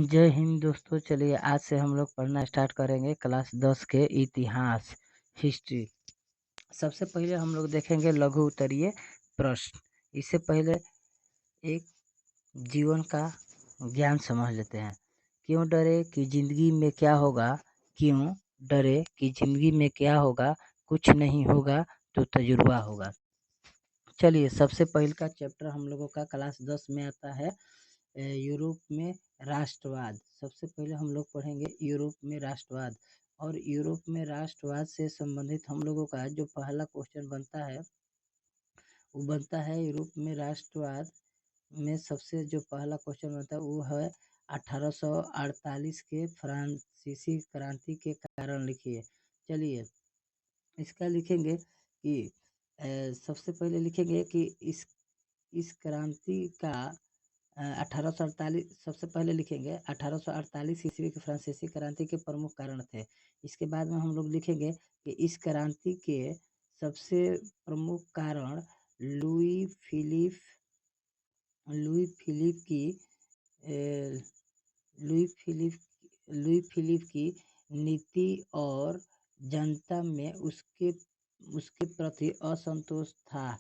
जय हिंद दोस्तों। चलिए आज से हम लोग पढ़ना स्टार्ट करेंगे क्लास 10 के इतिहास हिस्ट्री। सबसे पहले हम लोग देखेंगे लघु उत्तरीय प्रश्न। इससे पहले एक जीवन का ज्ञान समझ लेते हैं। क्यों डरे कि जिंदगी में क्या होगा, क्यों डरे कि जिंदगी में क्या होगा, कुछ नहीं होगा तो तजुर्बा होगा। चलिए सबसे पहले का चैप्टर हम लोगों का क्लास 10 में आता है यूरोप में राष्ट्रवाद। सबसे पहले हम लोग पढ़ेंगे यूरोप में राष्ट्रवाद। और यूरोप में राष्ट्रवाद से संबंधित हम लोगों का जो पहला क्वेश्चन बनता है वो बनता है यूरोप में राष्ट्रवाद में सबसे जो पहला क्वेश्चन बनता है वो है 1848 के फ्रांसीसी क्रांति के कारण लिखिए। चलिए इसका लिखेंगे कि सबसे पहले लिखेंगे कि इस क्रांति का 1848 सबसे पहले लिखेंगे 1848 ईस्वी की फ्रांसीसी क्रांति के प्रमुख कारण थे। इसके बाद में हम लोग लिखेंगे कि इस क्रांति के सबसे प्रमुख कारण लुई फिलिप की नीति और जनता में उसके प्रति असंतोष था।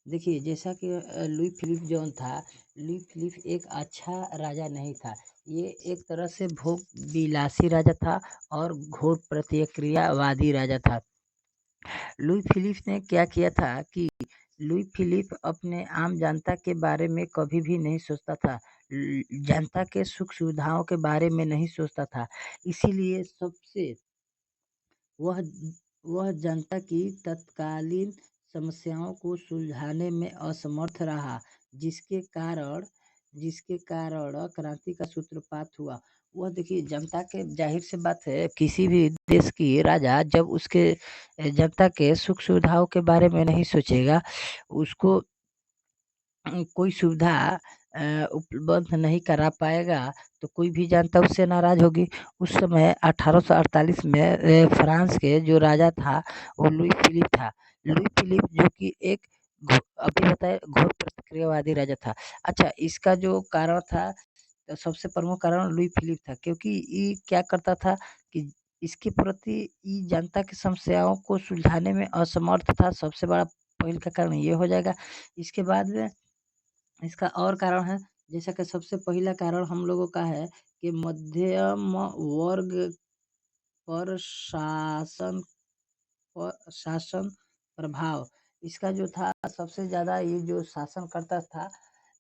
देखिए जैसा कि लुई फिलिप जॉन था, लुई फिलिप एक अच्छा राजा नहीं था। ये एक तरह से भोग विलासी राजा था और घोर प्रतिक्रियावादी राजा था। लुई फिलिप ने क्या किया था कि लुई फिलिप अपने आम जनता के बारे में कभी भी नहीं सोचता था, जनता के सुख सुविधाओं के बारे में नहीं सोचता था। इसीलिए सबसे वह जनता की तत्कालीन समस्याओं को सुलझाने में असमर्थ रहा, जिसके कारण क्रांति का सूत्रपात हुआ। वह देखिए जनता के, जाहिर सी बात है किसी भी देश की राजा जब उसके जनता के सुख सुविधाओं के बारे में नहीं सोचेगा, उसको कोई सुविधा उपलब्ध नहीं करा पाएगा तो कोई भी जनता उससे नाराज होगी। उस समय 1848 में फ्रांस के जो राजा था वो लुई फिलिप था। लुई फिलिप जो कि एक अभी बताए घोर प्रतिक्रियावादी राजा था। अच्छा, इसका जो कारण था तो सबसे प्रमुख कारण लुई फिलिप था, क्योंकि ये क्या करता था कि इसके प्रति ये जनता की समस्याओं को सुलझाने में असमर्थ था। सबसे बड़ा पहले का कारण ये हो जाएगा। इसके बाद में इसका और कारण है, जैसा कि सबसे पहला कारण हम लोगों का है कि मध्यम वर्ग पर शासन प्रभाव। इसका जो था सबसे ज्यादा ये जो शासन करता था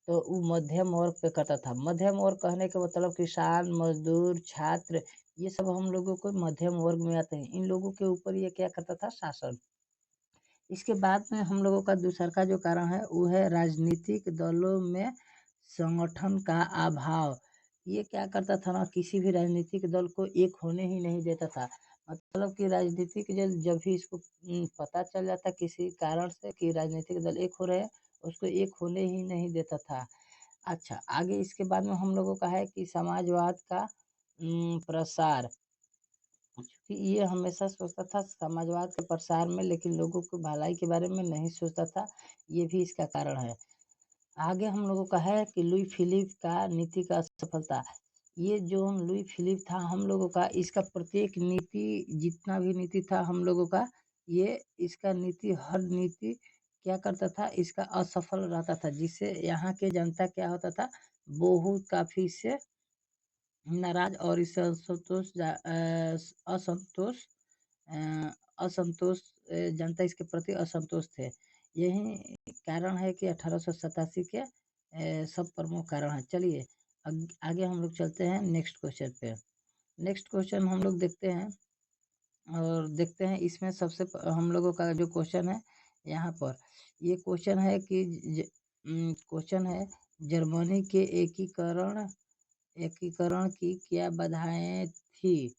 तो वो मध्यम वर्ग पे करता था। मध्यम वर्ग कहने के मतलब किसान, मजदूर, छात्र, ये सब हम लोगों को मध्यम वर्ग में आते हैं। इन लोगों के ऊपर ये क्या करता था, शासन। इसके बाद में हम लोगों का दूसरा का जो कारण है वो है राजनीतिक दलों में संगठन का अभाव। ये क्या करता था ना, किसी भी राजनीतिक दल को एक होने ही नहीं देता था। मतलब कि राजनीतिक दल जब भी इसको पता चल जाता किसी कारण से कि राजनीतिक दल एक हो रहे हैं, उसको एक होने ही नहीं देता था। अच्छा, आगे इसके बाद में हम लोगों का है कि समाजवाद का प्रसार। क्योंकि ये हमेशा सोचता था समाजवाद के प्रसार में, लेकिन लोगों की भलाई के बारे में नहीं सोचता था। ये भी इसका कारण है। आगे हम लोगों का है कि लुई फिलिप का नीति का सफलता। ये जो हम लुई फिलिप था हम लोगों का, इसका प्रत्येक नीति, जितना भी नीति था हम लोगों का, ये इसका नीति, हर नीति क्या करता था, इसका असफल रहता था, जिससे यहाँ के जनता क्या होता था, बहुत काफी से नाराज और इससे असंतोष असंतोष जनता इसके प्रति असंतोष थे। यही कारण है कि 1887 के सब प्रमुख कारण है। चलिए आगे हम लोग चलते हैं नेक्स्ट क्वेश्चन पे। नेक्स्ट क्वेश्चन हम लोग देखते हैं और देखते हैं इसमें सबसे हम लोगों का जो क्वेश्चन है यहाँ पर, ये क्वेश्चन है कि क्वेश्चन है जर्मनी के एकीकरण की क्या बाधाएं थी।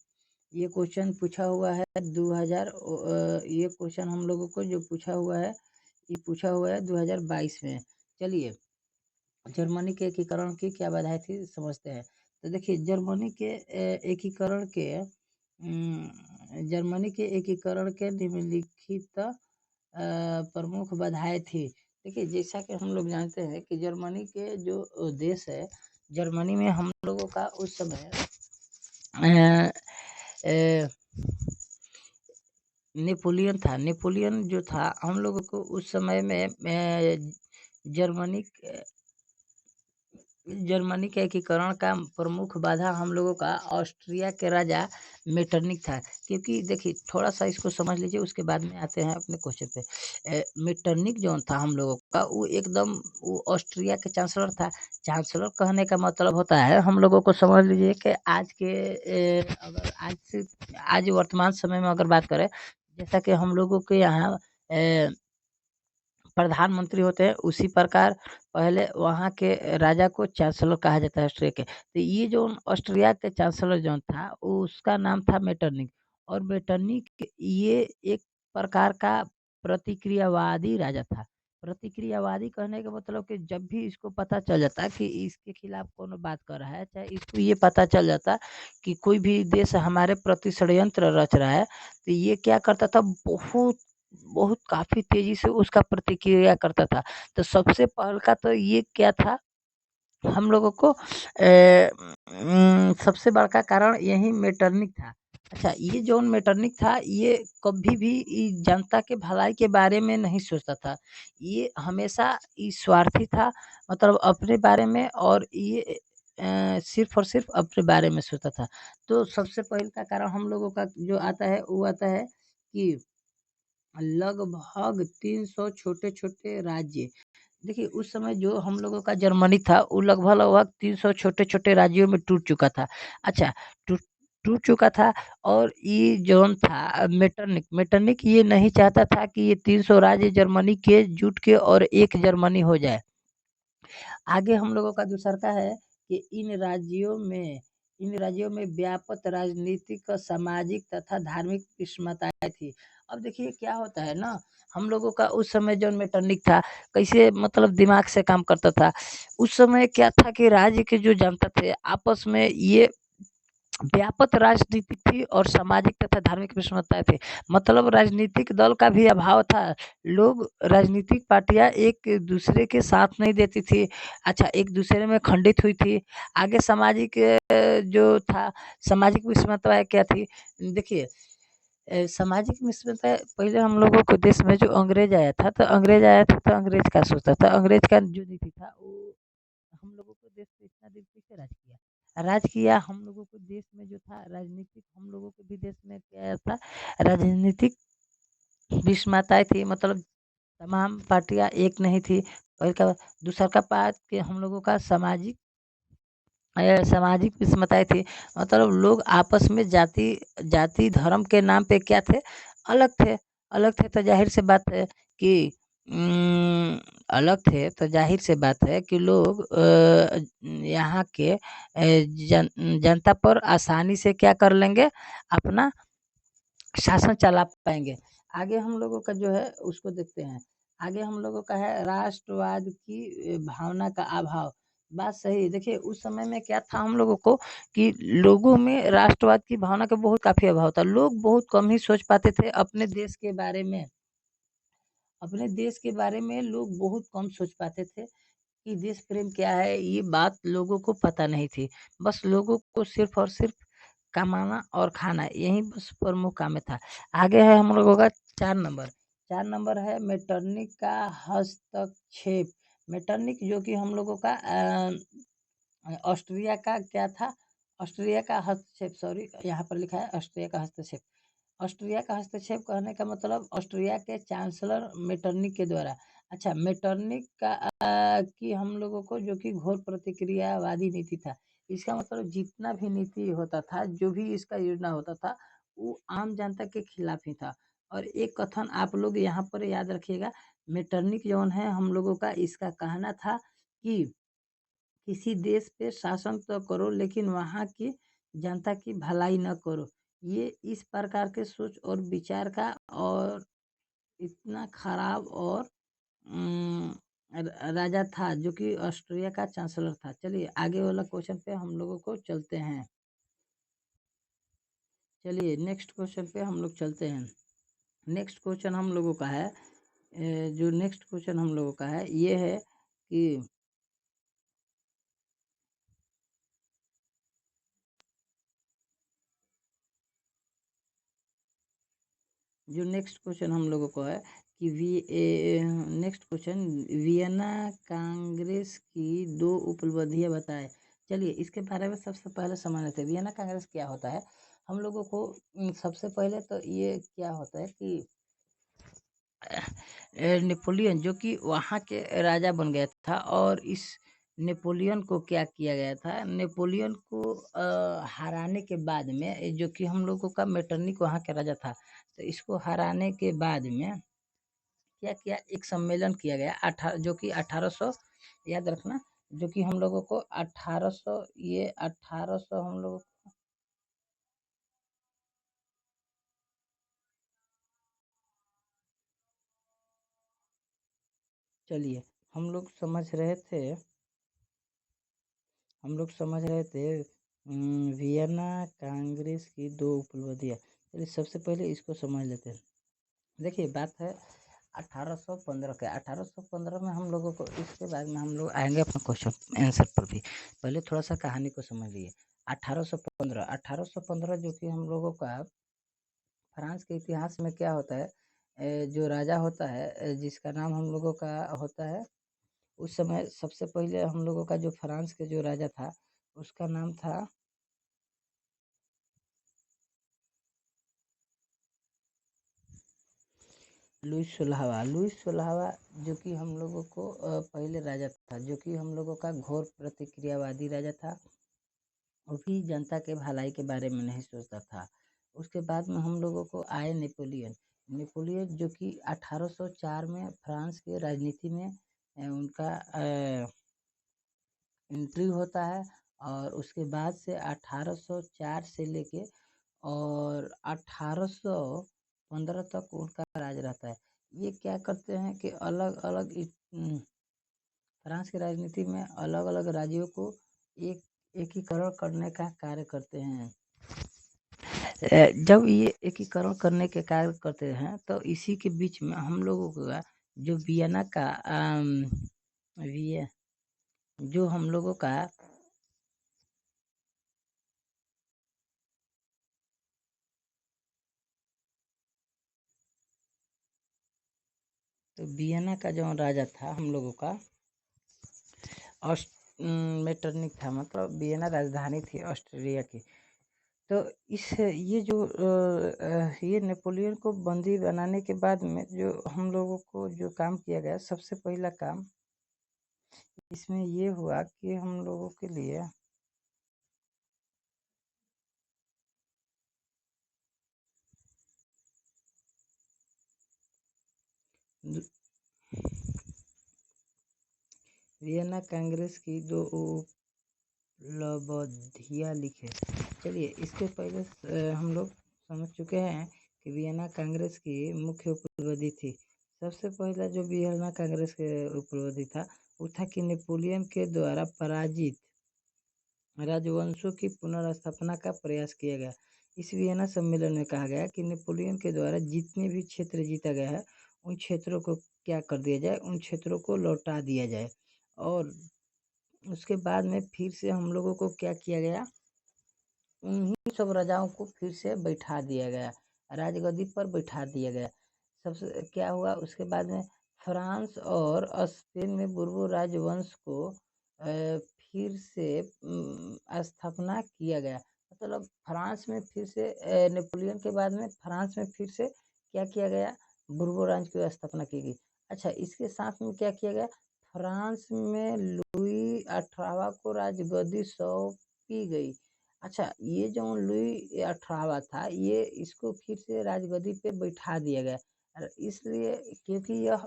ये क्वेश्चन पूछा हुआ है 2000 ये क्वेश्चन हम लोगों को जो पूछा हुआ है, ये पूछा हुआ है 2022 में। चलिए जर्मनी के एकीकरण की क्या बाधाएं थी समझते हैं। तो देखिए जर्मनी के एकीकरण के निम्नलिखित प्रमुख बाधाएं थी। देखिए जैसा कि हम लोग जानते हैं कि जर्मनी के जो देश है जर्मनी में हम लोगों का उस समय अ, अ, नेपोलियन था। नेपोलियन जो था हम लोगों को उस समय में जर्मनी जर्मनी के एकीकरण का प्रमुख बाधा हम लोगों का ऑस्ट्रिया के राजा मेटरनिक था। क्योंकि देखिए थोड़ा सा इसको समझ लीजिए, उसके बाद में आते हैं अपने क्वेश्चन पे। मेटरनिक जो था हम लोगों का वो एकदम वो ऑस्ट्रिया के चांसलर था। चांसलर कहने का मतलब होता है, हम लोगों को समझ लीजिए कि आज के अगर आज वर्तमान समय में अगर बात करें, जैसा कि हम लोगों के यहाँ प्रधानमंत्री होते हैं, उसी प्रकार पहले वहाँ के राजा को चांसलर कहा जाता है ऑस्ट्रिया के। तो ये जो ऑस्ट्रिया के चांसलर जो था उसका नाम था मेटरनिक। और मेटरनिक ये एक प्रकार का प्रतिक्रियावादी राजा था। प्रतिक्रियावादी कहने का मतलब कि जब भी इसको पता चल जाता कि इसके खिलाफ कौन बात कर रहा है, चाहे इसको ये पता चल जाता कि कोई भी देश हमारे प्रति षड्यंत्र रच रहा है, तो ये क्या करता था, बहुत बहुत काफ़ी तेज़ी से उसका प्रतिक्रिया करता था। तो सबसे पहल का तो ये क्या था, हम लोगों को सबसे बड़का कारण यही मेटरनिक था। अच्छा, ये जौन मेटरनिक था ये कभी भी जनता के भलाई के बारे में नहीं सोचता था। ये हमेशा स्वार्थी था, मतलब अपने बारे में, और ये सिर्फ़ और सिर्फ़ अपने बारे में सोचता था। तो सबसे पहले का कारण हम लोगों का जो आता है वो आता है कि लगभग 300 छोटे-छोटे राज्य। देखिए उस समय जो हम लोगों का जर्मनी था वो लगभग-लगभग 300 छोटे-छोटे राज्यों में टूट चुका था। अच्छा, टूट टूट चुका था। और ये जौन था मेटरनिक ये नहीं चाहता था कि ये 300 राज्य जर्मनी के जुट के और एक जर्मनी हो जाए। आगे हम लोगों का दूसरा है कि इन राज्यों में व्यापक राजनीतिक, सामाजिक तथा धार्मिक विषमताएँ थी। अब देखिए क्या होता है ना, हम लोगों का उस समय जौन मेटरनिक था, कैसे मतलब दिमाग से काम करता था। उस समय क्या था कि राज्य के जो जनता थे आपस में ये व्यापक राजनीतिक थी और सामाजिक तथा धार्मिक विषमताएँ थी। मतलब राजनीतिक दल का भी अभाव था। लोग राजनीतिक पार्टियाँ एक-दूसरे के साथ नहीं देती थी। अच्छा, एक-दूसरे में खंडित हुई थी। आगे सामाजिक जो था, सामाजिक विषमताएँ क्या थी? देखिए सामाजिक विषमताएँ पहले हम लोगों को देश में जो अंग्रेज आया था, तो अंग्रेज क्या सोचता था? अंग्रेज का जो नीति था वो हम लोगों को देश पे इतना दिन कैसे राज किया? राज किया हम लोगों को देश में जो था राजनीतिक, हम लोगों के भी देश में क्या था, राजनीतिक विषमताएँ थी, मतलब तमाम पार्टियाँ एक नहीं थी। और का दूसरा का बात कि हम लोगों का सामाजिक विषमताएँ थी। मतलब लोग आपस में जाति जाति धर्म के नाम पे क्या थे, अलग थे। अलग थे तो ज़ाहिर-सी बात है कि अलग थे तो ज़ाहिर-सी बात है कि लोग यहाँ के जनता पर आसानी से क्या कर लेंगे, अपना शासन चला पाएँगे। आगे हम लोगों का जो है उसको देखते हैं। आगे हम लोगों का है राष्ट्रवाद की भावना का अभाव। बात सही है। देखिए उस समय में क्या था हम लोगों को कि लोगों में राष्ट्रवाद की भावना का बहुत काफ़ी अभाव था। लोग बहुत कम ही सोच पाते थे अपने देश के बारे में। अपने देश के बारे में लोग बहुत कम सोच पाते थे कि देश प्रेम क्या है, ये बात लोगों को पता नहीं थी। बस लोगों को सिर्फ़ और सिर्फ़ कमाना और खाना, यही बस प्रमुख काम में था। आगे है हम लोगों का 4 नंबर। 4 नंबर है मेटरनिक का हस्तक्षेप। मेटरनिक जो कि हम लोगों का ऑस्ट्रिया का क्या था? ऑस्ट्रिया का हस्तक्षेप, सॉरी यहाँ पर लिखा है ऑस्ट्रिया का हस्तक्षेप। ऑस्ट्रिया का हस्तक्षेप कहने का मतलब ऑस्ट्रिया के चांसलर मेटरनिक के द्वारा। अच्छा, मेटरनिक का कि हम लोगों को जो कि घोर प्रतिक्रियावादी नीति था। इसका मतलब जितना भी नीति होता था, जो भी इसका योजना होता था, वो आम जनता के खिलाफ ही था। और एक कथन आप लोग यहाँ पर याद रखिएगा, मेटरनिक जौन है हम लोगों का, इसका कहना था कि किसी देश पे शासन तो करो लेकिन वहाँ की जनता की भलाई न करो। ये इस प्रकार के सोच और विचार का और इतना खराब और राजा था जो कि ऑस्ट्रिया का चांसलर था। चलिए आगे वाला क्वेश्चन पे हम लोगों को चलते हैं। चलिए नेक्स्ट क्वेश्चन पे हम लोग चलते हैं। नेक्स्ट क्वेश्चन हम लोगों का है जो नेक्स्ट क्वेश्चन हम लोगों का है ये है कि जो नेक्स्ट क्वेश्चन हम लोगों को है कि नेक्स्ट क्वेश्चन, वियना कांग्रेस की 2 उपलब्धियां बताएं। चलिए इसके बारे में सबसे पहले समझ लेते हैं वियना कांग्रेस क्या होता है। हम लोगों को सबसे पहले तो ये क्या होता है कि नेपोलियन जो कि वहाँ के राजा बन गया था, और इस नेपोलियन को क्या किया गया था, नेपोलियन को हराने के बाद में, जो कि हम लोगों का मेटरनिक वहाँ के राजा था, तो इसको हराने के बाद में क्या किया, एक सम्मेलन किया गया जो कि 1800, याद रखना, जो कि हम लोगों को 1800, ये 1800 हम लोग, चलिए हम लोग समझ रहे थे, वियना कांग्रेस की 2 उपलब्धियां। चलिए सबसे पहले इसको समझ लेते हैं। देखिए बात है 1815 के, 1815 में हम लोगों को, इसके बाद में हम लोग आएंगे अपना क्वेश्चन आंसर पर भी, पहले थोड़ा सा कहानी को समझ लीजिए। 1815 जो कि हम लोगों का फ्रांस के इतिहास में क्या होता है, जो राजा होता है, जिसका नाम हम लोगों का होता है, उस समय सबसे पहले हम लोगों का जो फ्रांस के जो राजा था उसका नाम था लुईस 16वां, जो कि हम लोगों को पहले राजा था, जो कि हम लोगों का घोर प्रतिक्रियावादी राजा था। वो भी जनता के भलाई के बारे में नहीं सोचता था। उसके बाद में हम लोगों को आए नेपोलियन। नेपोलियन जो कि 1804 में फ्रांस के राजनीति में उनका एंट्री होता है, और उसके बाद से 1804 से लेके और 1815 तक उनका राज रहता है। ये क्या करते हैं कि अलग अलग फ्रांस की राजनीति में अलग अलग राज्यों को एक एकीकरण करने का कार्य करते हैं। जब ये एकीकरण करने के कार्य करते हैं तो इसी के बीच में हम लोगों का जो वियना का विय जो हम लोगों का तो वियना का जो राजा था हम लोगों का मेटरनिक था, मतलब वियना राजधानी थी ऑस्ट्रिया की। तो इस ये जो ये नेपोलियन को बंदी बनाने के बाद में जो हम लोगों को जो काम किया गया, सबसे पहला काम इसमें ये हुआ कि हम लोगों के लिए वियना कांग्रेस की 2 उपलब्धियां लिखे। चलिए इसके पहले हम लोग समझ चुके हैं कि वियना कांग्रेस की मुख्य उपलब्धि थी। सबसे पहला जो वियना कांग्रेस के उपलब्धि था वो था कि नेपोलियन के द्वारा पराजित राजवंशों की पुनर्स्थापना का प्रयास किया गया। इस वियना सम्मेलन में कहा गया कि नेपोलियन के द्वारा जितने भी क्षेत्र जीता गया है उन क्षेत्रों को क्या कर दिया जाए, उन क्षेत्रों को लौटा दिया जाए, और उसके बाद में फिर से हम लोगों को क्या किया गया, उन्हीं सब राजाओं को फिर से बैठा दिया गया, राजगद्दी पर बैठा दिया गया। सबसे क्या हुआ उसके बाद में, फ्रांस और स्पेन में बुर्बो राजवंश को फिर से स्थापना किया गया। मतलब फ्रांस में फिर से नेपोलियन के बाद में फ्रांस में फिर से क्या किया गया, बुर्बो राज की स्थापना की गई। अच्छा, इसके साथ में क्या किया गया, फ्रांस में लुई 18वां को राजगद्दी सौंपी गई। अच्छा, ये जो लुई 18वां था, ये इसको फिर से राजगद्दी पे बैठा दिया गया, इसलिए क्योंकि यह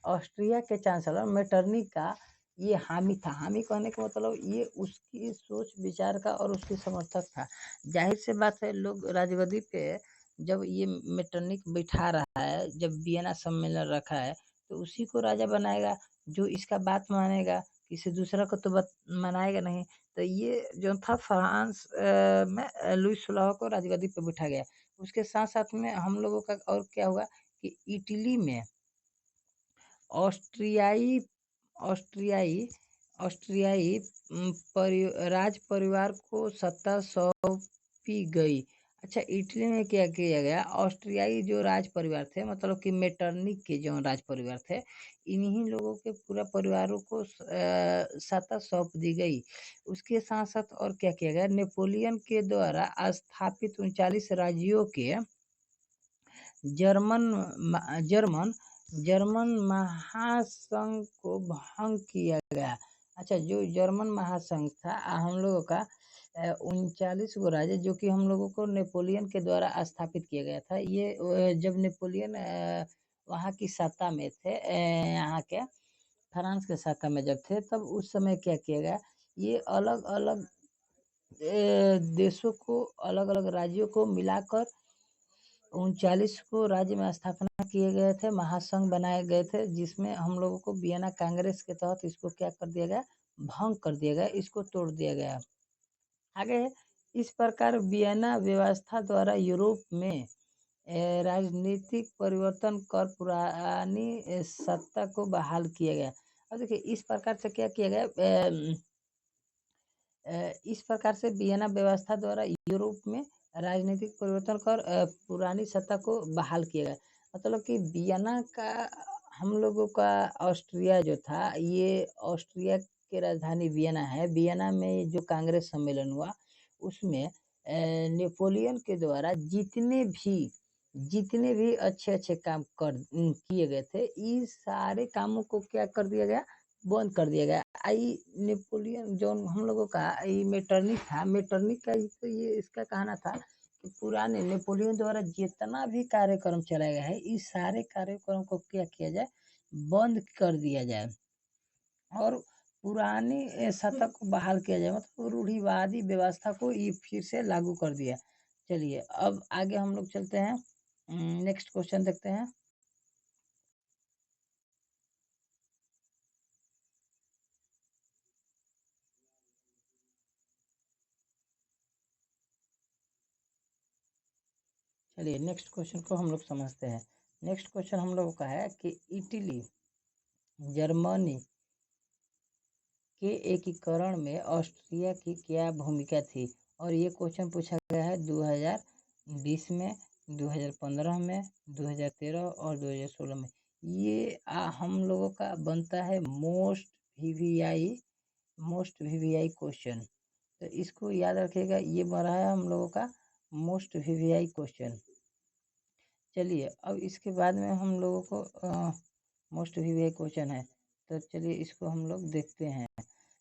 ऑस्ट्रिया के चांसलर मेटरनिक का ये हामी था। हामी कहने का मतलब ये उसकी सोच विचार का और उसकी समर्थक था। जाहिर से बात है, लोग राजगद्दी पे जब ये मेटरनिक बैठा रहा है, जब वियना सम्मेलन रखा है, तो उसी को राजा बनाएगा जो इसका बात मानेगा, किसी दूसरा को तो मनाएगा नहीं। तो ये जो था फ्रांस में लुईस 16 को राजगद्दी पे बिठा गया। उसके साथ साथ में हम लोगों का और क्या हुआ कि इटली में ऑस्ट्रियाई ऑस्ट्रियाई ऑस्ट्रियाई राज परिवार को सत्ता सौंपी गई। अच्छा, इटली में क्या किया गया, ऑस्ट्रियाई जो राज परिवार थे, मतलब कि मेटरनिक के जो राज परिवार थे, इन्हीं लोगों के पूरा परिवारों को सत्ता सौंप दी गई। उसके साथ साथ और क्या किया गया, नेपोलियन के द्वारा स्थापित 39 राज्यों के जर्मन जर्मन जर्मन महासंघ को भंग किया गया। अच्छा, जो जर्मन महासंघ था हम लोगों का 39 गो राज्य, जो कि हम लोगों को नेपोलियन के द्वारा स्थापित किया गया था। ये जब नेपोलियन वहाँ की सत्ता में थे, यहाँ के फ्रांस के सत्ता में जब थे, तब उस समय क्या किया गया, ये अलग अलग देशों को, अलग अलग राज्यों को मिलाकर 39 को राज्य में स्थापना किए गए थे, महासंघ बनाए गए थे, जिसमें हम लोगों को वियना कांग्रेस के तहत इसको क्या कर दिया गया, भंग कर दिया गया, इसको तोड़ दिया गया। आगे है, इस प्रकार वियना व्यवस्था द्वारा यूरोप में राजनीतिक परिवर्तन कर पुरानी सत्ता को बहाल किया गया। अब देखिए, इस प्रकार से क्या किया गया, इस प्रकार से वियना व्यवस्था द्वारा यूरोप में राजनीतिक परिवर्तन कर पुरानी सत्ता को बहाल किया गया। मतलब कि वियना का, हम लोगों का ऑस्ट्रिया जो था, ये ऑस्ट्रिया की राजधानी वियना है। वियना में जो कांग्रेस सम्मेलन हुआ, उसमें नेपोलियन के द्वारा जितने भी अच्छे अच्छे काम किए गए थे, इस सारे कामों को क्या कर दिया गया, बंद कर दिया गया। आई नेपोलियन जो हम लोगों का ये मेटरनिक था, मेटरनिक का तो ये इसका कहना था कि पुराने नेपोलियन द्वारा जितना भी कार्यक्रम चलाया गया है, इस सारे कार्यक्रम को क्या किया जाए, बंद कर दिया जाए और पुरानी सत्ता को बहाल किया जाए, मतलब रूढ़िवादी व्यवस्था को ये फिर से लागू कर दिया। चलिए, अब आगे हम लोग चलते हैं, नेक्स्ट क्वेश्चन देखते हैं। चलिए, नेक्स्ट क्वेश्चन को हम लोग समझते हैं। नेक्स्ट क्वेश्चन हम लोगों का है कि इटली जर्मनी के एकीकरण में ऑस्ट्रिया की क्या भूमिका थी। और ये क्वेश्चन पूछा गया है 2020 में, 2015 में, 2013 और 2016 में। ये हम लोगों का बनता है मोस्ट वीवीआई क्वेश्चन। तो इसको याद रखिएगा, ये बन रहा है हम लोगों का मोस्ट वीवीआई क्वेश्चन। चलिए, अब इसके बाद में हम लोगों को मोस्ट वीवीआई क्वेश्चन है, तो चलिए इसको हम लोग देखते हैं।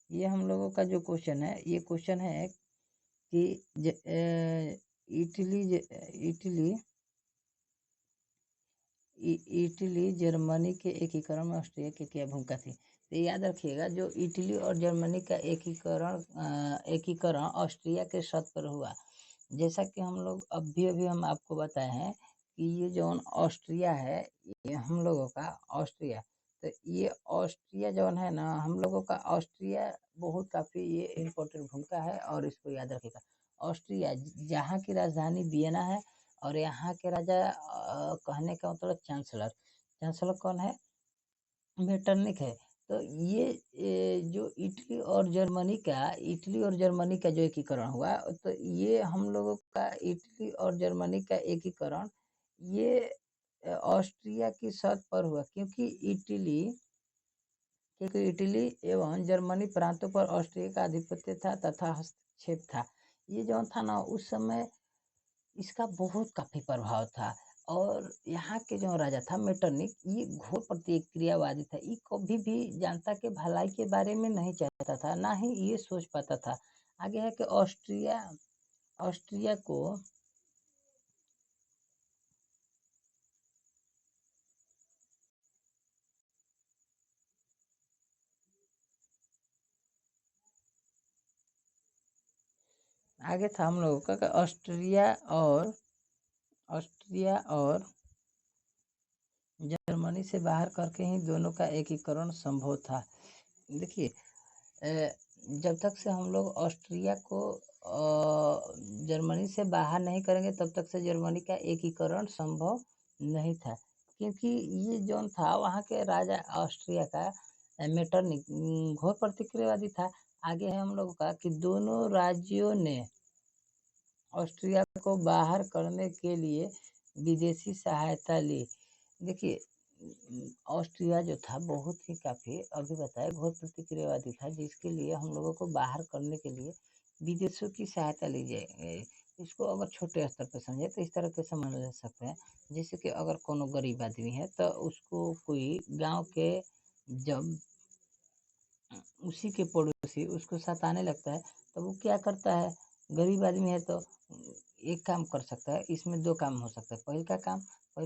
ये हम लोगों का जो क्वेश्चन है, ये क्वेश्चन है कि इटली इटली इटली जर्मनी के एकीकरण में ऑस्ट्रिया की क्या भूमिका थी। तो याद रखिएगा, जो इटली और जर्मनी का एकीकरण ऑस्ट्रिया के शर्त पर हुआ। जैसा कि हम लोग अभी हम आपको बताए हैं कि ये जो ऑस्ट्रिया है, ये हम लोगों का ऑस्ट्रिया, तो ये ऑस्ट्रिया जो है ना, हम लोगों का ऑस्ट्रिया बहुत काफ़ी ये इम्पोर्टेंट भूमिका है, और इसको याद रखिएगा। ऑस्ट्रिया जहाँ की राजधानी वियना है, और यहाँ के राजा कहने का मतलब चांसलर, चांसलर कौन है, मेटरनिक है। तो जो इटली और जर्मनी का जो एकीकरण हुआ, तो ये हम लोगों का इटली और जर्मनी का एकीकरण, ये ऑस्ट्रिया की शर्त पर हुआ, क्योंकि इटली एवं जर्मनी प्रांतों पर ऑस्ट्रिया का आधिपत्य था तथा हस्तक्षेप था। ये जो था ना, उस समय इसका बहुत काफ़ी प्रभाव था। और यहाँ के जो राजा था मेटरनिक, ये घोर प्रतिक्रियावादी था। ये कभी भी जनता के भलाई के बारे में नहीं चाहता था, ना ही ये सोच पाता था। आगे है कि ऑस्ट्रिया को आगे था हम लोगों का कि ऑस्ट्रिया और जर्मनी से बाहर करके ही दोनों का एकीकरण संभव था। देखिए, जब तक से हम लोग ऑस्ट्रिया को जर्मनी से बाहर नहीं करेंगे, तब तक से जर्मनी का एकीकरण संभव नहीं था। क्योंकि ये जो था, वहाँ के राजा ऑस्ट्रिया का मेटरनिक घोर प्रतिक्रियावादी था। आगे है हम लोगों का कि दोनों राज्यों ने ऑस्ट्रिया को बाहर करने के लिए विदेशी सहायता ली। देखिए, ऑस्ट्रिया जो था बहुत ही काफ़ी अभी बताया घोर प्रतिक्रियावादी था, जिसके लिए हम लोगों को बाहर करने के लिए विदेशों की सहायता ली जाए। इसको अगर छोटे स्तर पे समझे तो इस तरह के समझ ले सकते हैं, जैसे कि अगर कोनो गरीब आदमी है तो उसको कोई गाँव के जब उसी के पड़ोसी उसको सताने लगता है, तो वो क्या करता है, गरीब आदमी है तो एक काम कर सकता है, इसमें 2 काम हो सकता है। पहिल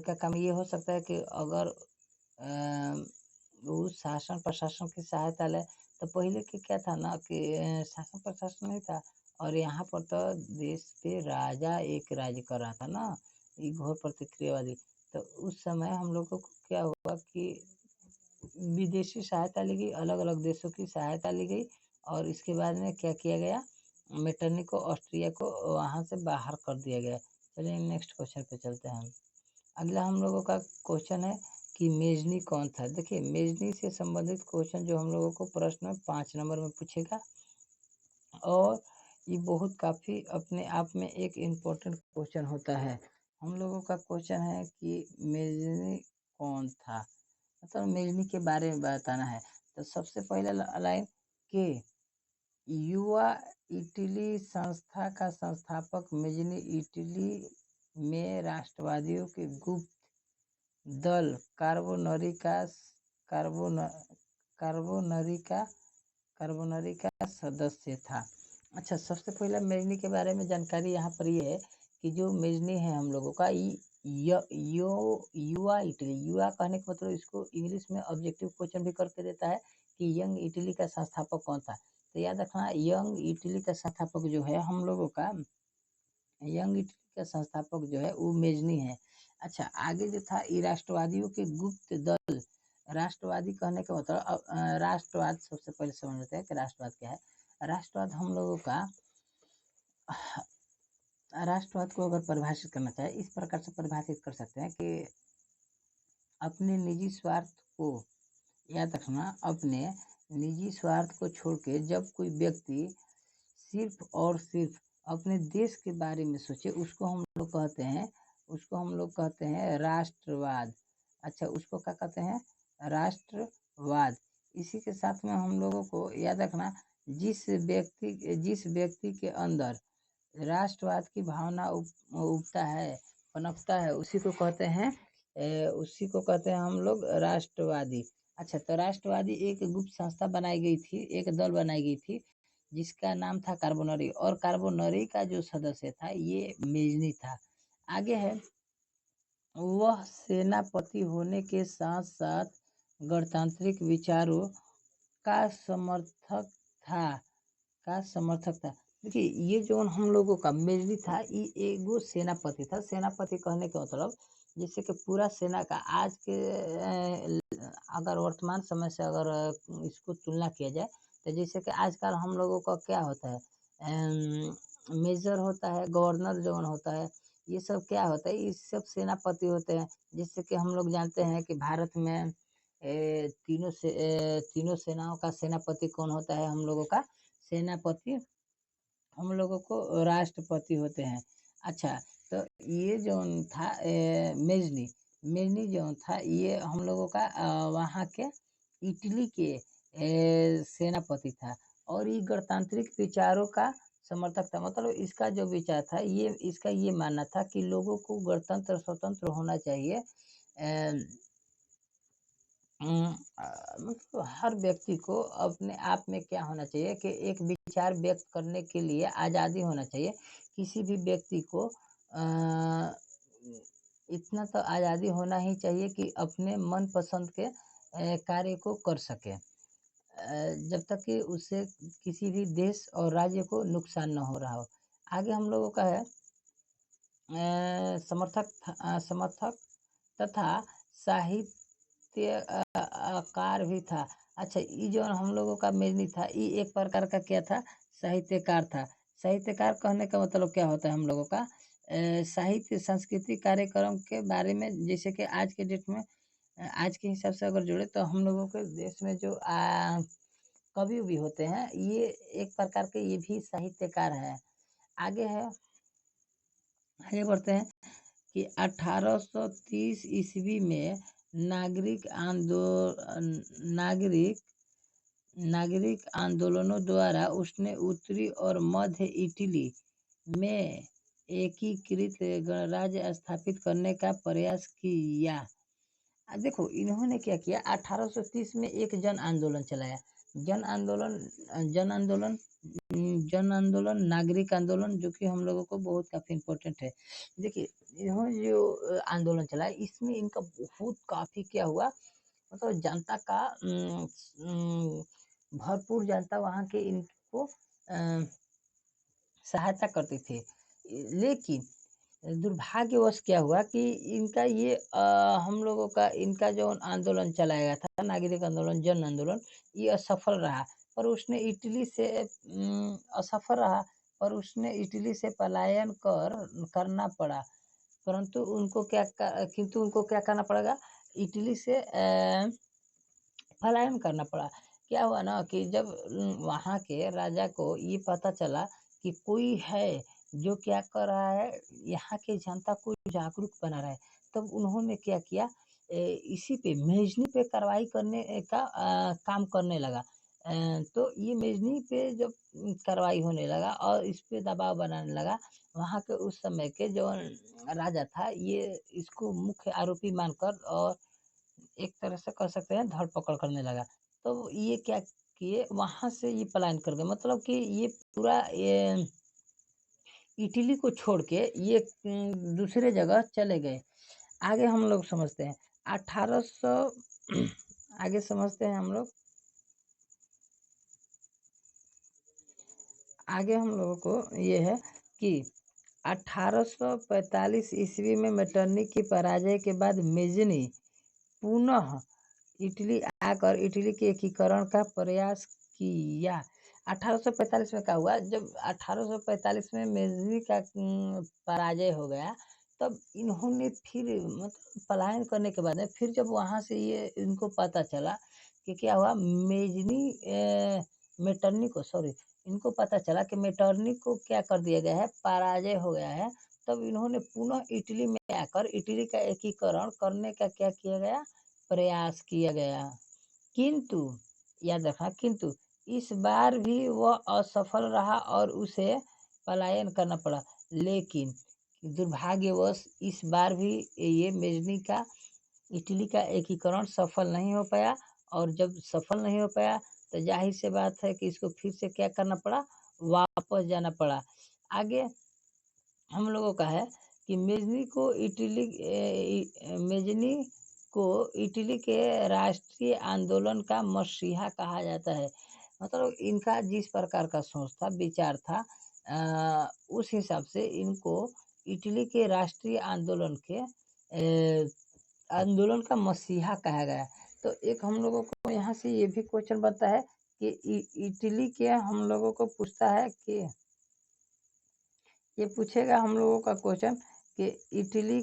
का काम ये हो सकता है कि अगर अ, वो शासन प्रशासन की सहायता ले, तो पहिले के क्या था ना कि शासन प्रशासन नहीं था, और यहाँ पर तो देश पे राजा एक राज्य कर रहा था ना, ये घोर प्रतिक्रियावादी। तो उस समय हम लोगों को क्या हुआ कि विदेशी सहायता ली गई, अलग-अलग देशों की सहायता ली गई, और इसके बाद में क्या किया गया, मेटरनिख को, ऑस्ट्रिया को वहाँ से बाहर कर दिया गया। चलिए नेक्स्ट क्वेश्चन पे चलते हैं हम। अगला हम लोगों का क्वेश्चन है कि मेजनी कौन था। देखिए, मेजनी से संबंधित क्वेश्चन जो हम लोगों को प्रश्न में 5 नंबर में पूछेगा, और ये बहुत काफ़ी अपने आप में एक इम्पोर्टेंट क्वेश्चन होता है। हम लोगों का क्वेश्चन है कि मेजनी कौन था, मतलब मेजनी के बारे में बताना है। तो सबसे पहला लाइन के युवा इटली संस्था का संस्थापक मेजनी इटली में राष्ट्रवादियों के गुप्त दल कार्बोनरी का कार्बोन कार्बोनरी का कार्बोनरी का सदस्य था। अच्छा, सबसे पहला मेजनी के बारे में जानकारी यहाँ पर ये है कि जो मेजनी है हम लोगों का युवा इटली, युवा कहने का मतलब इसको इंग्लिश में ऑब्जेक्टिव क्वेश्चन भी करके देता है कि यंग इटली का संस्थापक कौन था। तो याद रखना, यंग इटली का संस्थापक जो है हम लोगों का, यंग इटली का संस्थापक जो है वो मेजनी है। अच्छा, आगे जो था ये राष्ट्रवादियों के गुप्त दल, राष्ट्रवादी कहने का मतलब राष्ट्रवाद सबसे पहले समझ लेते हैं कि राष्ट्रवाद क्या है। राष्ट्रवाद हम लोगों का, राष्ट्रवाद को अगर परिभाषित करना चाहे इस प्रकार से परिभाषित कर सकते हैं कि अपने निजी स्वार्थ को, याद रखना, अपने निजी स्वार्थ को छोड़ के जब कोई व्यक्ति सिर्फ और सिर्फ अपने देश के बारे में सोचे, उसको हम लोग कहते हैं राष्ट्रवाद। अच्छा, उसको क्या कहते हैं, राष्ट्रवाद। इसी के साथ में हम लोगों को याद रखना, जिस व्यक्ति के अंदर राष्ट्रवाद की भावना उगता है, पनपता है, उसी को कहते हैं हम लोग राष्ट्रवादी। अच्छा, तो राष्ट्रवादी एक गुप्त संस्था बनाई गई थी, एक दल बनाई गई थी, जिसका नाम था कार्बोनरी, और कार्बोनरी का जो सदस्य था ये मेजनी था। आगे है, वह सेनापति होने के साथ साथ गणतांत्रिक विचारों का समर्थक था का समर्थक था। देखिए, ये जो हम लोगों का मेजनी था ये एगो सेनापति था। सेनापति कहने का मतलब जैसे कि पूरा सेना का आज के अगर वर्तमान समय से अगर इसको तुलना किया जाए, तो जैसे कि आजकल हम लोगों का क्या होता है, मेजर होता है, गवर्नर जौन होता है, ये सब क्या होता है, ये सब सेनापति होते हैं। जैसे कि हम लोग जानते हैं कि भारत में तीनों सेनाओं का सेनापति कौन होता है, हम लोगों का सेनापति हम लोगों को राष्ट्रपति होते हैं। अच्छा, तो ये जो था मेजनी, मेजनी जो था ये हम लोगों का वहाँ के इटली के सेनापति था, और ये गणतांत्रिक विचारों का समर्थक था। मतलब इसका जो विचार था, इसका ये मानना था कि लोगों को गणतंत्र स्वतंत्र होना चाहिए। मतलब हर व्यक्ति को अपने आप में क्या होना चाहिए कि एक विचार व्यक्त करने के लिए आज़ादी होना चाहिए। किसी भी व्यक्ति को इतना तो आज़ादी होना ही चाहिए कि अपने मनपसंद के कार्य को कर सके, जब तक कि उससे किसी भी देश और राज्य को नुकसान न हो रहा हो। आगे हम लोगों का है समर्थक तथा साहित्यकार भी था। अच्छा, ये जो हम लोगों का मेजनी था ये एक प्रकार का क्या था, साहित्यकार था। साहित्यकार कहने का मतलब क्या होता है हम लोगों का, साहित्य संस्कृति कार्यक्रम के बारे में, जैसे कि आज के डेट में आज के हिसाब से अगर जुड़े तो हम लोगों के देश में जो कवि भी होते हैं, ये एक प्रकार के ये भी साहित्यकार है। आगे है आगे बढ़ते हैं कि 1830 ईस्वी में नागरिक नागरिक आंदोलनों द्वारा उसने उत्तरी और मध्य इटली में एकीकृत गणराज्य स्थापित करने का प्रयास किया। देखो इन्होंने क्या किया, 1830 में एक जन आंदोलन चलाया। जन आंदोलन जन आंदोलन जन आंदोलन नागरिक आंदोलन, जो कि हम लोगों को बहुत काफी इम्पोर्टेंट है। देखिए इन्होंने जो आंदोलन चलाया, इसमें इनका बहुत काफी क्या हुआ, मतलब जनता का भरपूर जनता वहाँ के इनको सहायता करते थे। लेकिन दुर्भाग्यवश क्या हुआ कि इनका ये हम लोगों का इनका जो आंदोलन चलाया गया था, नागरिक आंदोलन जन आंदोलन, ये असफल रहा। पर उसने इटली से असफल रहा और उसने इटली से पलायन करना पड़ा। परंतु किंतु उनको क्या करना पड़ेगा, इटली से पलायन करना पड़ा। क्या हुआ ना कि जब वहाँ के राजा को ये पता चला कि कोई है जो क्या कर रहा है, यहाँ के जनता को जागरूक बना रहा है, तब उन्होंने क्या किया, इसी पे मेजनी पे कार्रवाई करने का काम करने लगा। तो ये मेजनी पे जब कार्रवाई होने लगा और इस पे दबाव बनाने लगा, वहाँ के उस समय के जो राजा था, ये इसको मुख्य आरोपी मानकर और एक तरह से कह सकते हैं धरपकड़ करने लगा। तो ये क्या किए, वहाँ से ये पलायन कर गए, मतलब कि ये पूरा इटली को छोड़ के ये दूसरे जगह चले गए। आगे हम लोग समझते हैं 1800 आगे समझते हैं हम लोग, आगे हम लोगों को ये है कि 1845 ईस्वी में मेटरनिख की पराजय के बाद मेजनी पुनः इटली आकर इटली के एकीकरण का प्रयास किया। 1845 में क्या हुआ, जब 1845 में मेजनी का पराजय हो गया, तब इन्होंने फिर मतलब पलायन करने के बाद में फिर जब वहाँ से ये इनको पता चला कि क्या हुआ, मेटरनिख को सॉरी इनको पता चला कि मेटरनिख को क्या कर दिया गया है, पराजय हो गया है। तब इन्होंने पुनः इटली में आकर इटली का एकीकरण करने का क्या किया गया, प्रयास किया गया। किंतु याद रखना, किंतु इस बार भी वह असफल रहा और उसे पलायन करना पड़ा। लेकिन दुर्भाग्यवश इस बार भी ये मेजनी का इटली का एकीकरण सफल नहीं हो पाया। और जब सफल नहीं हो पाया तो जाहिर सी बात है कि इसको फिर से क्या करना पड़ा, वापस जाना पड़ा। आगे हम लोगों का है कि मेजनी को इटली के राष्ट्रीय आंदोलन का मसीहा कहा जाता है। मतलब इनका जिस प्रकार का सोच था, विचार था, उस हिसाब से इनको इटली के राष्ट्रीय आंदोलन का मसीहा कहा गया। तो एक हम लोगों को यहाँ से ये भी क्वेश्चन बनता है कि इटली के हम लोगों को पूछता है कि ये पूछेगा हम लोगों का क्वेश्चन कि इटली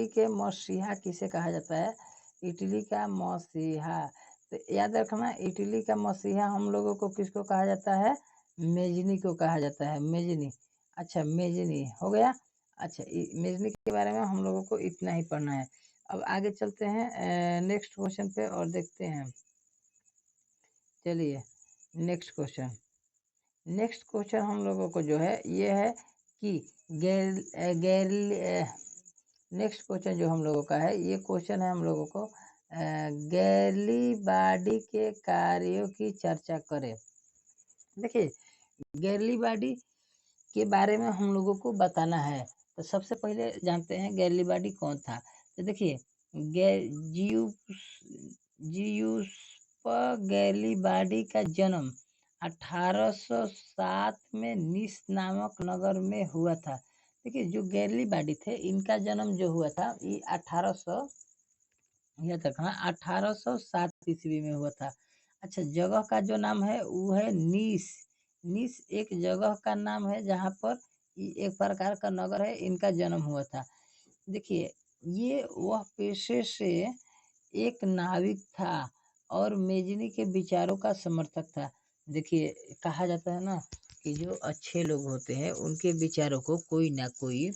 के मसीहा किसे कहा जाता है, इटली का मसीहा। तो याद रखना, इटली का मसीहा हम लोगों को किसको कहा जाता है, मेजनी को कहा जाता है, मेजनी। अच्छा मेजनी हो गया। अच्छा मेजनी के बारे में हम लोगों को इतना ही पढ़ना है। अब आगे चलते हैं नेक्स्ट क्वेश्चन पे और देखते हैं। चलिए नेक्स्ट क्वेश्चन हम लोगों को जो है ये है कि नेक्स्ट क्वेश्चन जो हम लोगों का है, ये क्वेश्चन है हम लोगों को गैरीबाल्डी के कार्यों की चर्चा करें। देखिए गैरीबाल्डी के बारे में हम लोगों को बताना है। तो सबसे पहले जानते हैं गैरीबाल्डी कौन था। तो देखिए जियुसेप्पे गैरीबाल्डी का जन्म 1807 में निस नामक नगर में हुआ था। देखिए जो गैरीबाल्डी थे, इनका जन्म जो हुआ था ये 1807 ईस्वी में हुआ था। अच्छा जगह का जो नाम है वो है निस। निस एक जगह का नाम है जहाँ पर एक प्रकार का नगर है, इनका जन्म हुआ था। देखिए ये वह पेशे से एक नाविक था और मेजनी के विचारों का समर्थक था। देखिए कहा जाता है ना कि जो अच्छे लोग होते हैं उनके विचारों को कोई ना कोई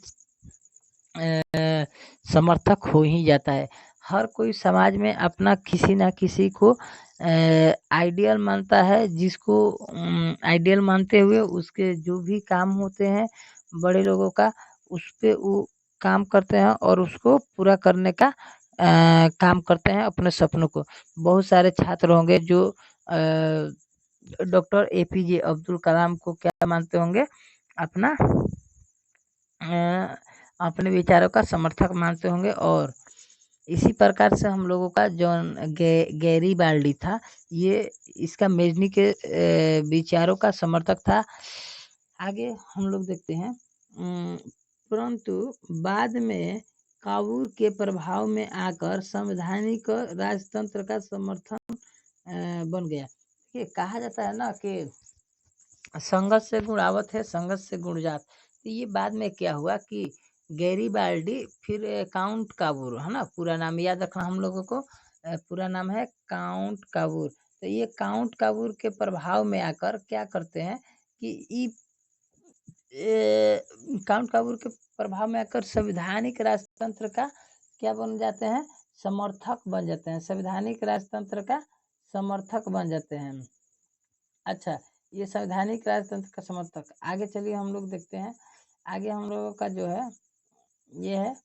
समर्थक हो ही जाता है। हर कोई समाज में अपना किसी ना किसी को आइडियल मानता है, जिसको आइडियल मानते हुए उसके जो भी काम होते हैं बड़े लोगों का, उस पे वो काम करते हैं और उसको पूरा करने का काम करते हैं अपने सपनों को। बहुत सारे छात्र होंगे जो डॉक्टर एपीजे अब्दुल कलाम को क्या मानते होंगे, अपना अपने विचारों का समर्थक मानते होंगे। और इसी प्रकार से हम लोगों का जॉन गैरी बाल्डी था, ये इसका मेजनी के विचारों का समर्थक था। आगे हम लोग देखते हैं, परंतु बाद में काबूल के प्रभाव में आकर संवैधानिक राजतंत्र का समर्थन बन गया। ये कहा जाता है ना कि संगत से गुण आवत है, संगत से गुण जात। तो ये बाद में क्या हुआ कि गैरीबाल्डी फिर काउंट काबूर, है ना, पूरा नाम याद रखना हम लोगों को, पूरा नाम है काउंट काबूर। तो ये काउंट काबूर के प्रभाव में आकर क्या करते हैं कि काउंट काबूर के प्रभाव में आकर संवैधानिक राजतंत्र का क्या बन जाते हैं, समर्थक बन जाते हैं, संवैधानिक राजतंत्र का समर्थक बन जाते हैं। अच्छा, ये संवैधानिक राजतंत्र का समर्थक। आगे चलिए हम लोग देखते हैं, आगे हम लोगों का जो है ये है,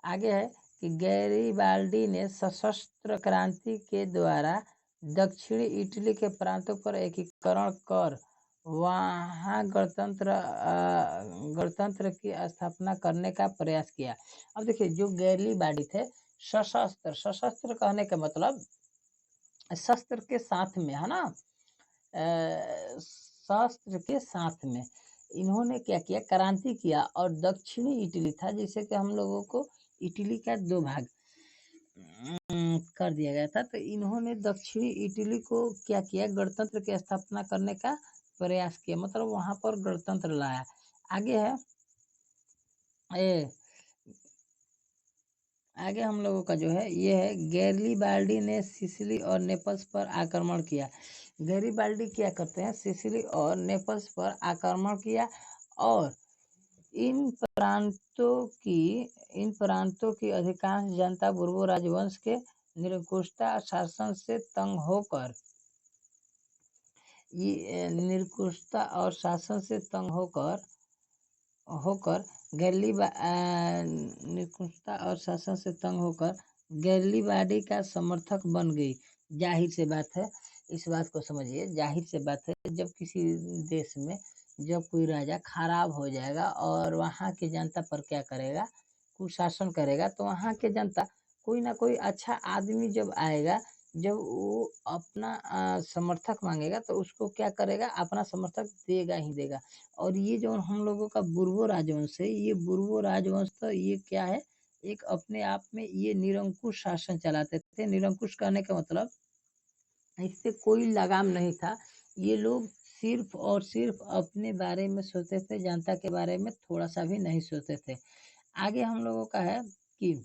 आगे है कि गैरीबाल्डी ने सशस्त्र क्रांति के द्वारा दक्षिणी इटली के प्रांतों पर एकीकरण कर वहां गणतंत्र की स्थापना करने का प्रयास किया। अब देखिए, जो गैरीबाल्डी थे, सशस्त्र, सशस्त्र कहने का मतलब शस्त्र के साथ में, है ना, शस्त्र के साथ में इन्होंने क्या किया, क्रांति किया। और दक्षिणी इटली था, जिसे कि हम लोगों को इटली का दो भाग कर दिया गया था। तो इन्होंने दक्षिणी इटली को क्या किया, गणतंत्र की स्थापना करने का प्रयास किया, मतलब वहां पर गणतंत्र लाया। आगे है ए, आगे हम लोगों का जो है ये है, गैरीबाल्डी ने सिसिली और नेपल्स पर आक्रमण किया। गैरीबाल्डी क्या करते हैं, सिसिली और नेपल्स पर आक्रमण किया और इन प्रांतों की अधिकांश जनता बुर्बो राजवंश के निरंकुशता शासन से तंग होकर निरंकुशता और शासन से तंग होकर होकर निरंकुशता और शासन से तंग होकर गैरीबाल्डी का समर्थक बन गई। जाहिर सी बात है, इस बात को समझिए, जाहिर सी बात है, जब किसी देश में जब कोई राजा खराब हो जाएगा और वहाँ की जनता पर क्या करेगा, कुशासन करेगा, तो वहाँ के जनता कोई ना कोई अच्छा आदमी जब आएगा, जब वो अपना समर्थक मांगेगा, तो उसको क्या करेगा, अपना समर्थक देगा ही देगा। और ये जो हम लोगों का बुर्बो राजवंश है, ये बुर्बो राजवंश तो ये क्या है, एक अपने आप में ये निरंकुश शासन चलाते थे। निरंकुश कहने का मतलब इससे कोई लगाम नहीं था। ये लोग सिर्फ और सिर्फ अपने बारे में सोचते थे, जनता के बारे में थोड़ा सा भी नहीं सोचते थे। आगे हम लोगों का है कि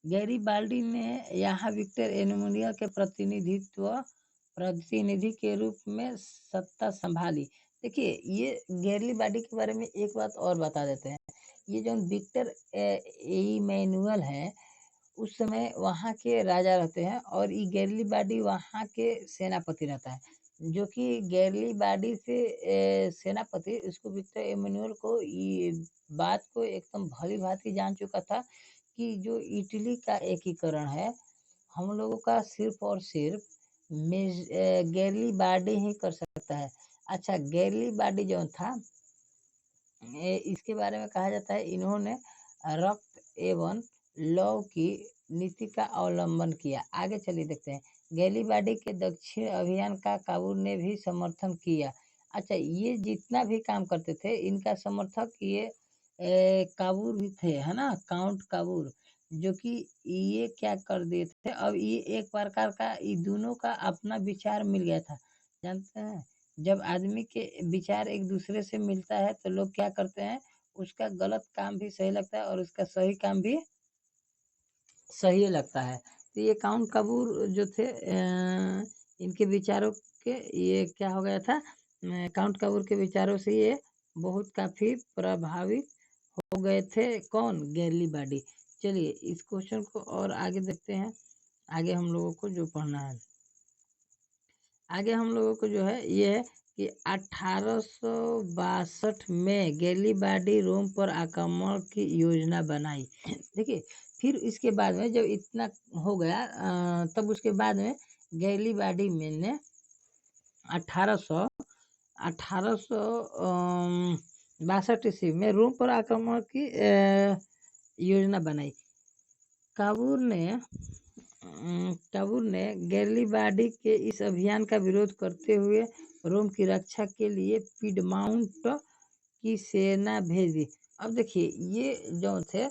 गैरीबाल्डी ने यहाँ विक्टर एमुनियल के प्रतिनिधि के रूप में सत्ता संभाली। देखिए, ये गैरीबाल्डी के बारे में एक बात और बता देते हैं। ये जो विक्टर इमैनुअल है, उस समय वहाँ के राजा रहते हैं और ये गैरीबाल्डी वहाँ के सेनापति रहता है। जो कि गैरीबाल्डी से सेनापति, इसको विक्टर इमैनुअल को ये बात को एकदम भली भांति जान चुका था कि जो इटली का एकीकरण है, हम लोगों का सिर्फ और सिर्फ गैरीबाल्डी ही कर सकता है। अच्छा, गैरीबाल्डी जो था, इसके बारे में कहा जाता है, इन्होंने रक्त एवं लौ की नीति का अवलंबन किया। आगे चलिए देखते हैं, गैरीबाल्डी के दक्षिण अभियान का काबूल ने भी समर्थन किया। अच्छा, ये जितना भी काम करते थे, इनका समर्थक ये काबूल भी थे, है ना, काउंट काबूल, जो कि ये क्या कर दिए थे, अब ये एक प्रकार का ये दोनों का अपना विचार मिल गया था। जानते हैं, जब आदमी के विचार एक दूसरे से मिलता है तो लोग क्या करते हैं, उसका गलत काम भी सही लगता है और उसका सही काम भी सही लगता है। तो ये काउंट कबूर जो थे, इनके विचारों के ये क्या हो गया था, काउंट कपूर के विचारों से ये बहुत काफ़ी प्रभावित हो गए थे। कौन? गैलीबाडी। चलिए इस क्वेश्चन को और आगे देखते हैं। आगे हम लोगों को जो पढ़ना है, आगे हम लोगों को जो है ये है कि 1862 में गैलीबाडी रोम पर आक्रमण की योजना बनाई। देखिए फिर इसके बाद में जब इतना हो गया तब उसके बाद में गैलीबाडी में ने 1862 ईस्वी में रोम पर आक्रमण की योजना बनाई। काबूर ने गैलीबाडी के इस अभियान का विरोध करते हुए रोम की रक्षा के लिए पिडमाउंट की सेना भेज दी। अब देखिए ये जो थे,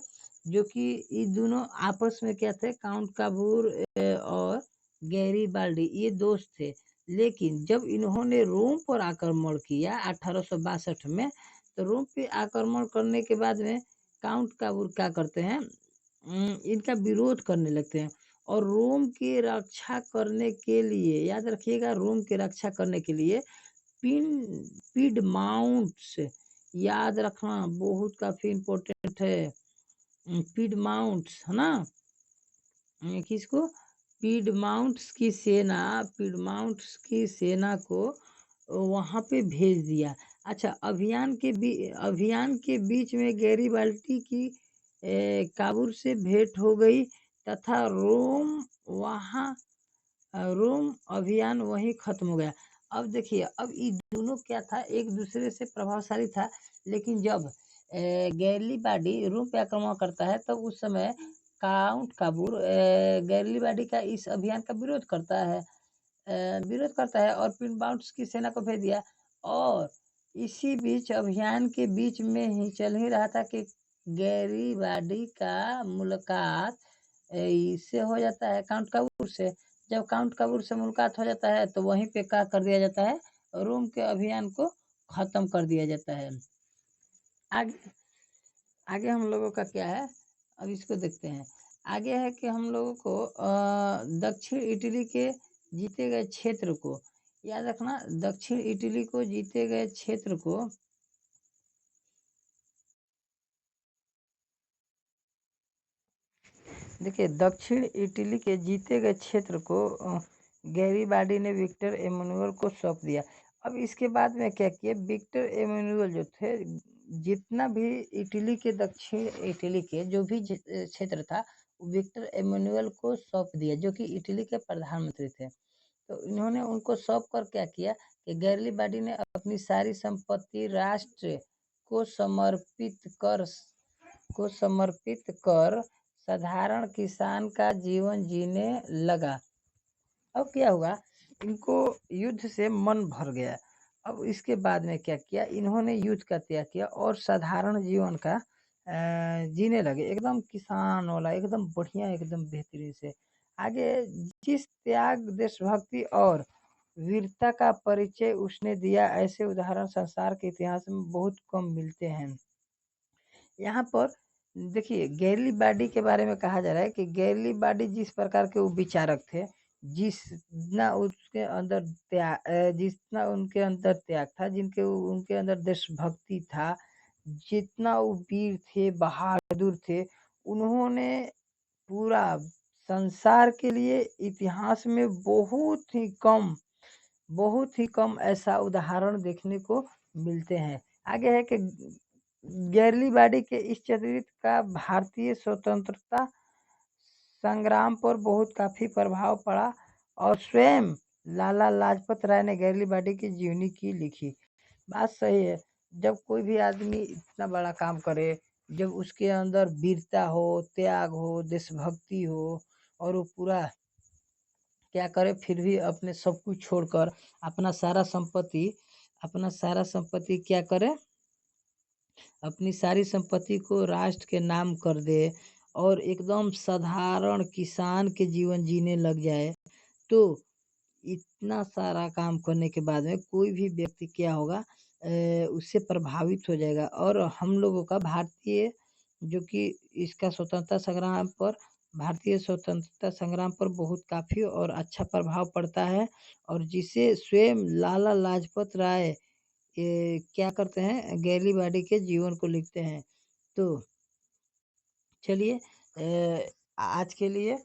जो कि ये दोनों आपस में क्या थे, काउंट काबूर और गैरीबाल्डी ये दोस्त थे। लेकिन जब इन्होंने रोम पर आक्रमण किया 1862 में, तो रोम पे आक्रमण करने के बाद में काउंट काबूर क्या करते हैं, इनका विरोध करने लगते हैं। और रोम की रक्षा करने के लिए, याद रखिएगा, रोम की रक्षा करने के लिए पिडमाउंट्स, याद रखना बहुत काफी इम्पोर्टेंट है, पिडमाउंट्स है ना, किसको? पिडमाउंट्स की सेना को वहां पे भेज दिया। अच्छा, अभियान के बीच में गैरीबाल्डी की काबूल से भेंट हो गई तथा रोम अभियान वहीं खत्म हो गया। अब देखिए, अब ये दोनों क्या था, एक दूसरे से प्रभावशाली था। लेकिन जब गैलीबाडी रोम पे आक्रमण करता है, तब उस समय काउंट काबूर गैलीबाडी का इस अभियान का विरोध करता है और पिडमाउंट्स की सेना को भेज दिया। और इसी बीच अभियान के बीच में ही चल ही रहा था कि गैरीबाडी का मुलाकात इससे हो जाता है, काउंट काबूर से। जब काउंट काबूर से मुलाकात हो जाता है, तो वहीं पे क्या कर दिया जाता है, रोम के अभियान को खत्म कर दिया जाता है। आगे आगे हम लोगों का क्या है, अब इसको देखते हैं। आगे है कि हम लोगों को दक्षिण इटली के जीते गए क्षेत्र को, याद रखना, दक्षिण इटली को जीते गए क्षेत्र को, देखिए दक्षिण इटली के जीते गए क्षेत्र को गैरीबाडी ने विक्टर एमानुएल को सौंप दिया। अब इसके बाद में क्या किया, विक्टर एमानुएल जो थे, जितना भी इटली के दक्षिण इटली के जो भी क्षेत्र था, विक्टर एमानुएल को सौंप दिया, जो कि इटली के प्रधानमंत्री थे। तो इन्होंने उनको सौंप कर क्या किया कि गैरीबाडी ने अपनी सारी संपत्ति राष्ट्र को समर्पित कर साधारण किसान का जीवन जीने लगा। अब क्या हुआ, इनको युद्ध से मन भर गया। अब इसके बाद में क्या किया, इन्होंने युद्ध का त्याग किया और साधारण जीवन का जीने लगे, एकदम किसान वाला, एकदम बढ़िया, एकदम बेहतरीन से। आगे जिस त्याग, देशभक्ति और वीरता का परिचय उसने दिया, ऐसे उदाहरण संसार के इतिहास में बहुत कम मिलते हैं। यहाँ पर देखिए, गैरीबाडी के बारे में कहा जा रहा है कि गैरीबाडी जिस प्रकार के वो विचारक थे, जितना उनके अंदर त्याग था, उनके अंदर देशभक्ति था, जितना वो वीर थे, बहादुर थे, उन्होंने पूरा संसार के लिए इतिहास में बहुत ही कम ऐसा उदाहरण देखने को मिलते हैं। आगे है कि गैरीबाडी के इस चरित्र का भारतीय स्वतंत्रता संग्राम पर बहुत काफी प्रभाव पड़ा और स्वयं लाला लाजपत राय ने गैरीबाडी की जीवनी की लिखी। बात सही है, जब कोई भी आदमी इतना बड़ा काम करे, जब उसके अंदर वीरता हो, त्याग हो, देशभक्ति हो, और वो पूरा क्या करे, फिर भी अपने सब कुछ छोड़कर अपना सारा संपत्ति क्या करे, अपनी सारी संपत्ति को राष्ट्र के नाम कर दे और एकदम साधारण किसान के जीवन जीने लग जाए, तो इतना सारा काम करने के बाद में कोई भी व्यक्ति क्या होगा, उससे प्रभावित हो जाएगा। और हम लोगों का भारतीय, जो कि इसका स्वतंत्रता संग्राम पर भारतीय स्वतंत्रता संग्राम पर बहुत काफ़ी और अच्छा प्रभाव पड़ता है, और जिसे स्वयं लाला लाजपत राय क्या करते हैं, गैलीबाडी के जीवन को लिखते हैं। तो चलिए आज के लिए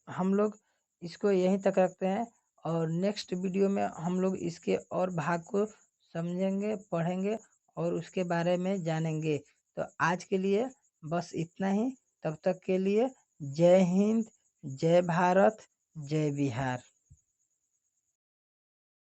हम लोग इसको यहीं तक रखते हैं, और नेक्स्ट वीडियो में हम लोग इसके और भाग को समझेंगे, पढ़ेंगे और उसके बारे में जानेंगे। तो आज के लिए बस इतना ही। तब तक के लिए जय हिंद, जय भारत, जय बिहार।